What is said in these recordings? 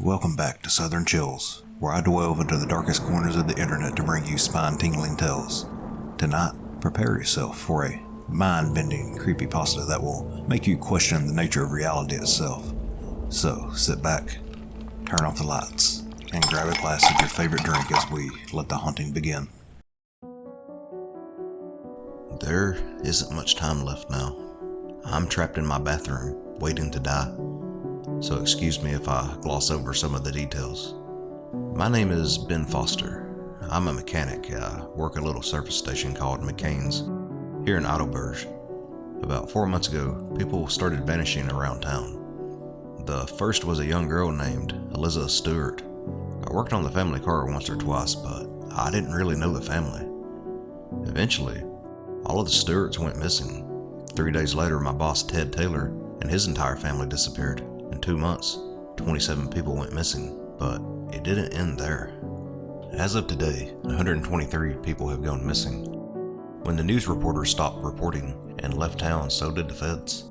Welcome back to Southern Chills, where I delve into the darkest corners of the internet to bring you spine-tingling tales. Tonight, prepare yourself for a mind-bending creepypasta that will make you question the nature of reality itself. So, sit back, turn off the lights, and grab a glass of your favorite drink as we let the haunting begin. There isn't much time left now. I'm trapped in my bathroom, waiting to die. So excuse me if I gloss over some of the details. My name is Ben Foster. I'm a mechanic. I work at a little service station called McCain's here in Heidelberg. About 4 months ago, people started vanishing around town. The first was a young girl named Elizabeth Stewart. I worked on the family car once or twice, but I didn't really know the family. Eventually, all of the Stewarts went missing. 3 days later, my boss Ted Taylor and his entire family disappeared. In 2 months, 27 people went missing, but it didn't end there. As of today, 123 people have gone missing. When the news reporters stopped reporting and left town, so did the feds.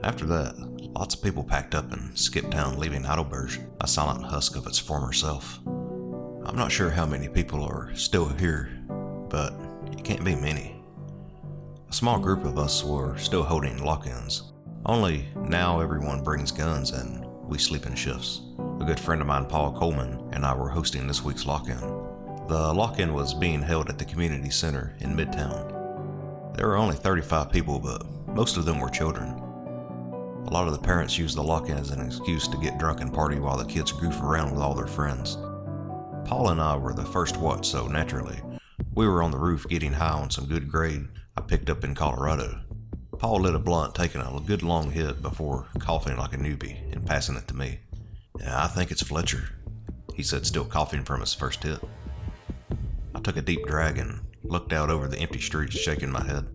After that, lots of people packed up and skipped town, leaving Heidelberg a silent husk of its former self. I'm not sure how many people are still here, but it can't be many. A small group of us were still holding lock-ins. Only now everyone brings guns and we sleep in shifts. A good friend of mine, Paul Coleman, and I were hosting this week's lock-in. The lock-in was being held at the community center in Midtown. There were only 35 people, but most of them were children. A lot of the parents used the lock-in as an excuse to get drunk and party while the kids goof around with all their friends. Paul and I were the first watch, so naturally, we were on the roof getting high on some good grade I picked up in Colorado. Paul lit a blunt, taking a good long hit before coughing like a newbie and passing it to me. "Yeah, I think it's Fletcher," he said, still coughing from his first hit. I took a deep drag and looked out over the empty streets, shaking my head.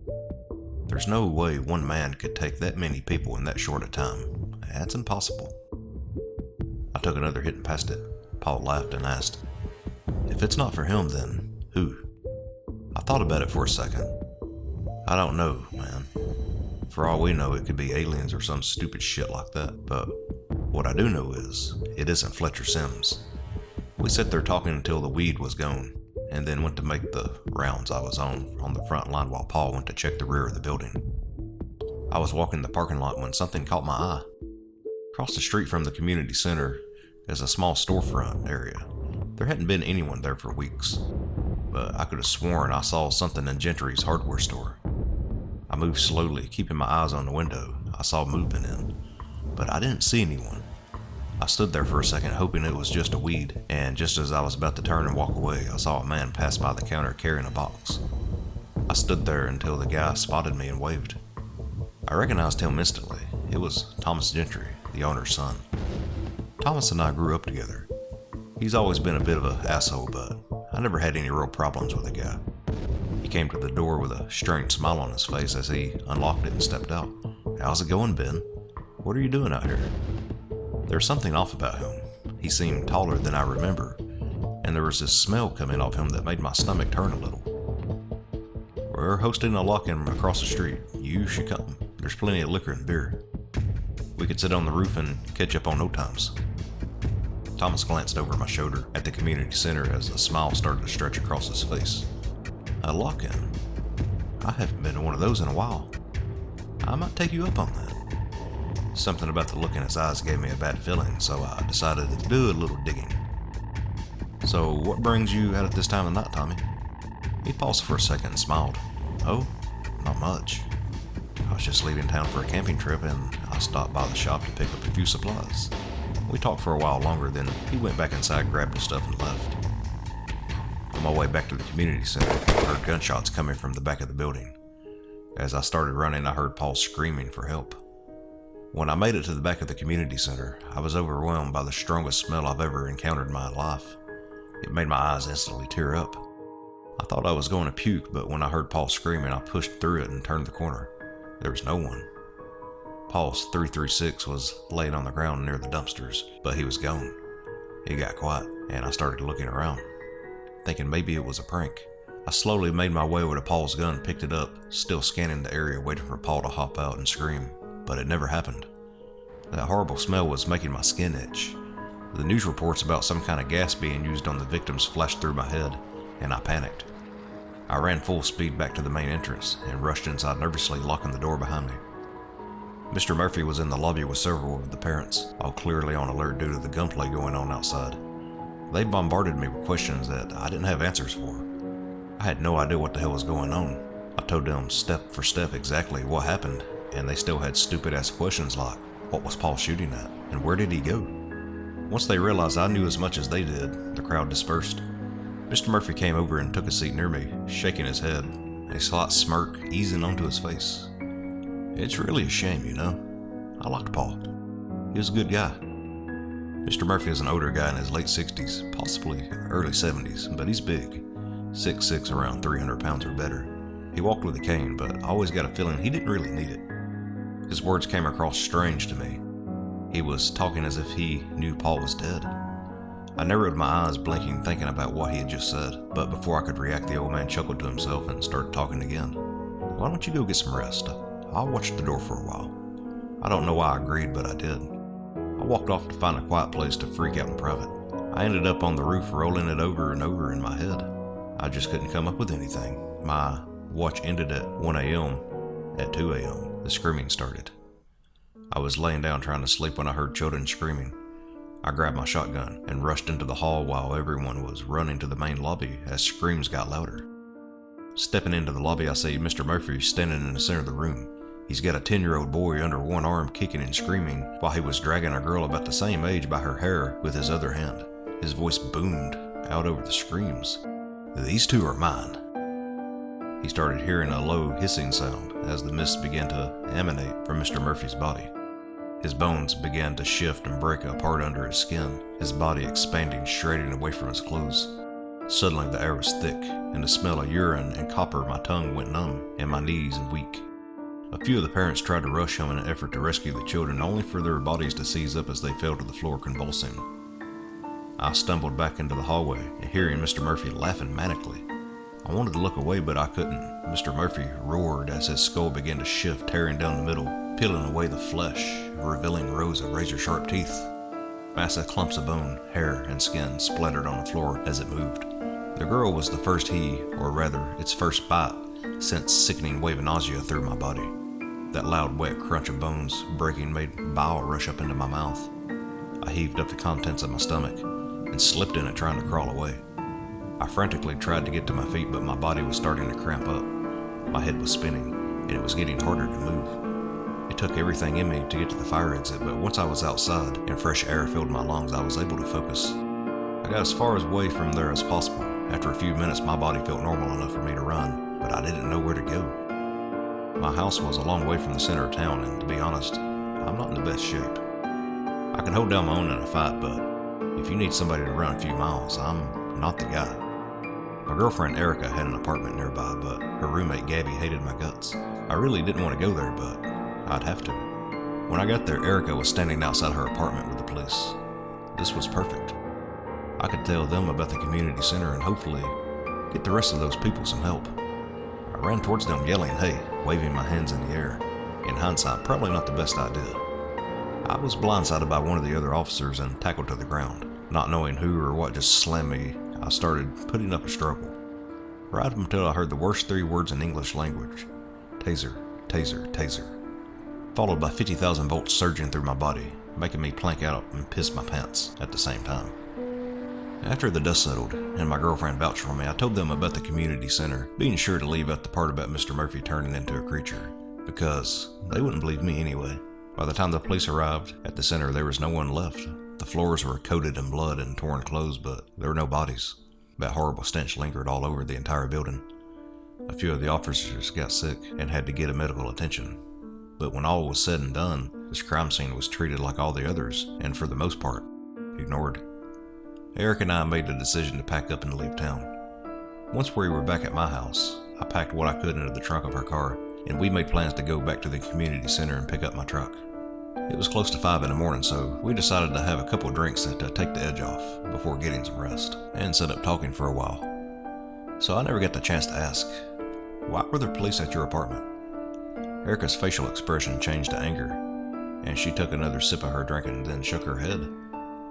There's no way one man could take that many people in that short a time. That's impossible. I took another hit and passed it. Paul laughed and asked, "If it's not for him, then who?" I thought about it for a second. I don't know, man. For all we know, it could be aliens or some stupid shit like that, but what I do know is, it isn't Fletcher Sims. We sat there talking until the weed was gone, and then went to make the rounds I was on the front line while Paul went to check the rear of the building. I was walking the parking lot when something caught my eye. Across the street from the community center is a small storefront area. There hadn't been anyone there for weeks, but I could have sworn I saw something in Gentry's hardware store. I moved slowly, keeping my eyes on the window. I saw movement in, but I didn't see anyone. I stood there for a second, hoping it was just a weed, and just as I was about to turn and walk away, I saw a man pass by the counter carrying a box. I stood there until the guy spotted me and waved. I recognized him instantly. It was Thomas Gentry, the owner's son. Thomas and I grew up together. He's always been a bit of an asshole, but I never had any real problems with the guy. He came to the door with a strange smile on his face as he unlocked it and stepped out. "How's it going, Ben? What are you doing out here?" There was something off about him. He seemed taller than I remember, and there was this smell coming off him that made my stomach turn a little. "We're hosting a lock-in across the street. You should come. There's plenty of liquor and beer. We could sit on the roof and catch up on no times." Thomas glanced over my shoulder at the community center as a smile started to stretch across his face. "A lock-in? I haven't been to one of those in a while. I might take you up on that." Something about the look in his eyes gave me a bad feeling, so I decided to do a little digging. "So what brings you out at this time of night, Tommy?" He paused for a second and smiled. "Oh, not much. I was just leaving town for a camping trip and I stopped by the shop to pick up a few supplies." We talked for a while longer, then he went back inside, grabbed his stuff, and left. On my way back to the community center, I heard gunshots coming from the back of the building. As I started running, I heard Paul screaming for help. When I made it to the back of the community center, I was overwhelmed by the strongest smell I've ever encountered in my life. It made my eyes instantly tear up. I thought I was going to puke, but when I heard Paul screaming, I pushed through it and turned the corner. There was no one. Paul's 336 was laying on the ground near the dumpsters, but he was gone. It got quiet, and I started looking around, thinking maybe it was a prank. I slowly made my way over to Paul's gun, picked it up, still scanning the area, waiting for Paul to hop out and scream, but it never happened. That horrible smell was making my skin itch. The news reports about some kind of gas being used on the victims flashed through my head, and I panicked. I ran full speed back to the main entrance and rushed inside nervously, locking the door behind me. Mr. Murphy was in the lobby with several of the parents, all clearly on alert due to the gunplay going on outside. They bombarded me with questions that I didn't have answers for. I had no idea what the hell was going on. I told them step for step exactly what happened, and they still had stupid-ass questions like, what was Paul shooting at, and where did he go? Once they realized I knew as much as they did, the crowd dispersed. Mr. Murphy came over and took a seat near me, shaking his head, a slight smirk easing onto his face. It's really a shame, you know. I liked Paul. He was a good guy. Mr. Murphy is an older guy in his late 60s, possibly early 70s, but he's big. 6'6", around 300 pounds or better. He walked with a cane, but I always got a feeling he didn't really need it. His words came across strange to me. He was talking as if he knew Paul was dead. I narrowed my eyes, blinking, thinking about what he had just said, but before I could react, the old man chuckled to himself and started talking again. Why don't you go get some rest? I'll watch the door for a while. I don't know why I agreed, but I did. I walked off to find a quiet place to freak out in private. I ended up on the roof rolling it over and over in my head. I just couldn't come up with anything. My watch ended at 1 a.m. At 2 a.m., the screaming started. I was laying down trying to sleep when I heard children screaming. I grabbed my shotgun and rushed into the hall while everyone was running to the main lobby as screams got louder. Stepping into the lobby, I see Mr. Murphy standing in the center of the room. He's got a 10-year-old boy under one arm kicking and screaming while he was dragging a girl about the same age by her hair with his other hand. His voice boomed out over the screams. These two are mine. He started hearing a low hissing sound as the mist began to emanate from Mr. Murphy's body. His bones began to shift and break apart under his skin, his body expanding, shredding away from his clothes. Suddenly the air was thick, and the smell of urine and copper, my tongue went numb and my knees weak. A few of the parents tried to rush him in an effort to rescue the children, only for their bodies to seize up as they fell to the floor convulsing. I stumbled back into the hallway and hearing Mr. Murphy laughing manically. I wanted to look away, but I couldn't. Mr. Murphy roared as his skull began to shift, tearing down the middle, peeling away the flesh, revealing rows of razor-sharp teeth. Massive clumps of bone, hair, and skin splattered on the floor as it moved. The girl was the first or rather, its first bite, sent sickening wave of nausea through my body. That loud, wet crunch of bones breaking made bile rush up into my mouth. I heaved up the contents of my stomach and slipped in it trying to crawl away. I frantically tried to get to my feet, but my body was starting to cramp up. My head was spinning, and it was getting harder to move. It took everything in me to get to the fire exit, but once I was outside and fresh air filled my lungs, I was able to focus. I got as far away from there as possible. After a few minutes, my body felt normal enough for me to run, but I didn't know where to go. My house was a long way from the center of town, and to be honest, I'm not in the best shape. I can hold down my own in a fight, but if you need somebody to run a few miles, I'm not the guy. My girlfriend Erica had an apartment nearby, but her roommate Gabby hated my guts. I really didn't want to go there, but I'd have to. When I got there, Erica was standing outside her apartment with the police. This was perfect. I could tell them about the community center and hopefully get the rest of those people some help. I ran towards them yelling, "Hey," waving my hands in the air. In hindsight, probably not the best idea. I was blindsided by one of the other officers and tackled to the ground. Not knowing who or what just slammed me, I started putting up a struggle. Right up until I heard the worst 3 words in English language. Taser, taser, taser. Followed by 50,000 volts surging through my body, making me plank out and piss my pants at the same time. After the dust settled, and my girlfriend vouched for me, I told them about the community center, being sure to leave out the part about Mr. Murphy turning into a creature, because they wouldn't believe me anyway. By the time the police arrived at the center, there was no one left. The floors were coated in blood and torn clothes, but there were no bodies. That horrible stench lingered all over the entire building. A few of the officers got sick and had to get medical attention. But when all was said and done, this crime scene was treated like all the others, and for the most part, ignored. Eric and I made the decision to pack up and leave town. Once we were back at my house, I packed what I could into the trunk of her car, and we made plans to go back to the community center and pick up my truck. It was close to 5 in the morning, so we decided to have a couple drinks to take the edge off before getting some rest, and set up talking for a while. So I never got the chance to ask, why were there police at your apartment? Erica's facial expression changed to anger, and she took another sip of her drink and then shook her head.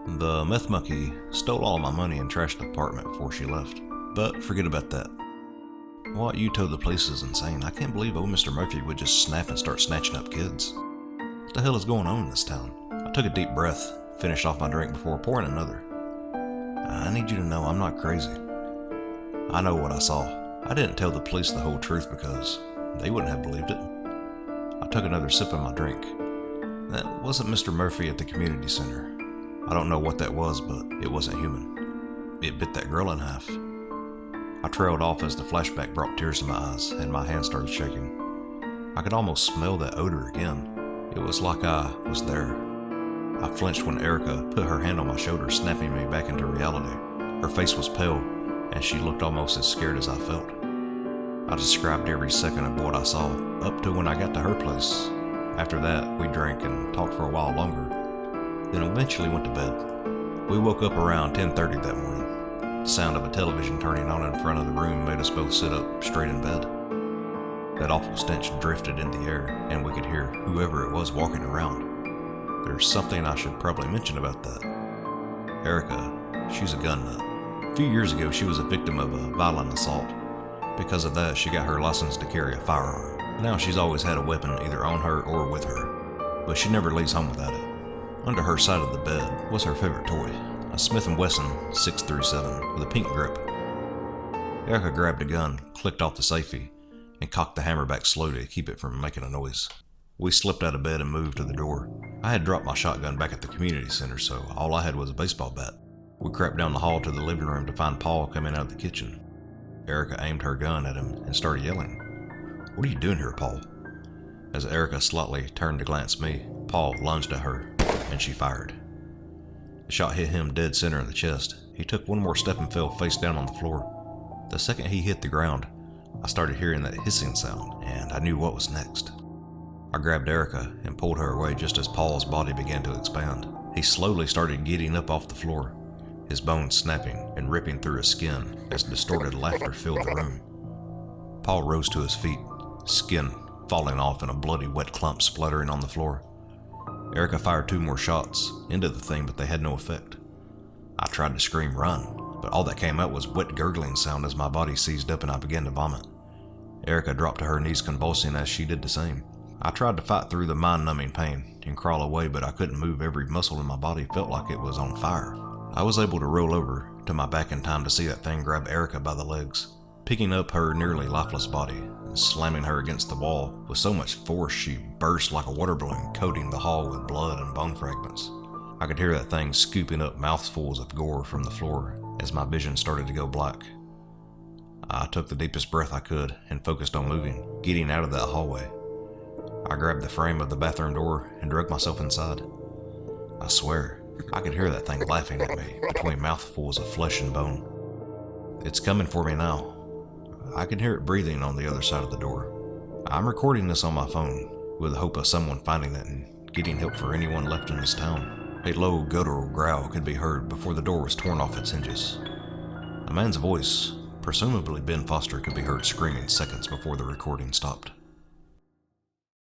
The meth monkey stole all my money and trashed the apartment before she left. But forget about that. What you told the police is insane. I can't believe old Mr. Murphy would just snap and start snatching up kids. What the hell is going on in this town? I took a deep breath, finished off my drink before pouring another. I need you to know I'm not crazy. I know what I saw. I didn't tell the police the whole truth because they wouldn't have believed it. I took another sip of my drink. That wasn't Mr. Murphy at the community center. I don't know what that was, but it wasn't human. It bit that girl in half. I trailed off as the flashback brought tears to my eyes and my hand started shaking. I could almost smell that odor again. It was like I was there. I flinched when Erica put her hand on my shoulder, snapping me back into reality. Her face was pale, and she looked almost as scared as I felt. I described every second of what I saw, up to when I got to her place. After that, we drank and talked for a while longer, then eventually went to bed. We woke up around 10:30 that morning. The sound of a television turning on in front of the room made us both sit up straight in bed. That awful stench drifted in the air, and we could hear whoever it was walking around. There's something I should probably mention about that. Erica, she's a gun nut. A few years ago, she was a victim of a violent assault. Because of that, she got her license to carry a firearm. Now she's always had a weapon either on her or with her, but she never leaves home without it. Under her side of the bed was her favorite toy, a Smith & Wesson 637 with a pink grip. Erica grabbed a gun, clicked off the safety, and cocked the hammer back slowly to keep it from making a noise. We slipped out of bed and moved to the door. I had dropped my shotgun back at the community center, so all I had was a baseball bat. We crept down the hall to the living room to find Paul coming out of the kitchen. Erica aimed her gun at him and started yelling. "What are you doing here, Paul?" As Erica slightly turned to glance at me, Paul lunged at her, and she fired. The shot hit him dead center in the chest. He took one more step and fell face down on the floor. The second he hit the ground, I started hearing that hissing sound, and I knew what was next. I grabbed Erica and pulled her away just as Paul's body began to expand. He slowly started getting up off the floor, his bones snapping and ripping through his skin as distorted laughter filled the room. Paul rose to his feet, skin falling off and a bloody wet clump splattering on the floor. Erica fired 2 more shots into the thing, but they had no effect. I tried to scream run, but all that came out was wet gurgling sound as my body seized up and I began to vomit. Erica dropped to her knees convulsing as she did the same. I tried to fight through the mind-numbing pain and crawl away, but I couldn't move. Every muscle in my body felt like it was on fire. I was able to roll over to my back in time to see that thing grab Erica by the legs, picking up her nearly lifeless body and slamming her against the wall with so much force she burst like a water balloon, coating the hall with blood and bone fragments. I could hear that thing scooping up mouthfuls of gore from the floor as my vision started to go black. I took the deepest breath I could and focused on moving, getting out of that hallway. I grabbed the frame of the bathroom door and dragged myself inside. I swear, I could hear that thing laughing at me between mouthfuls of flesh and bone. It's coming for me now. I can hear it breathing on the other side of the door. I'm recording this on my phone with the hope of someone finding it and getting help for anyone left in this town. A low, guttural growl could be heard before the door was torn off its hinges. A man's voice, presumably Ben Foster, could be heard screaming seconds before the recording stopped.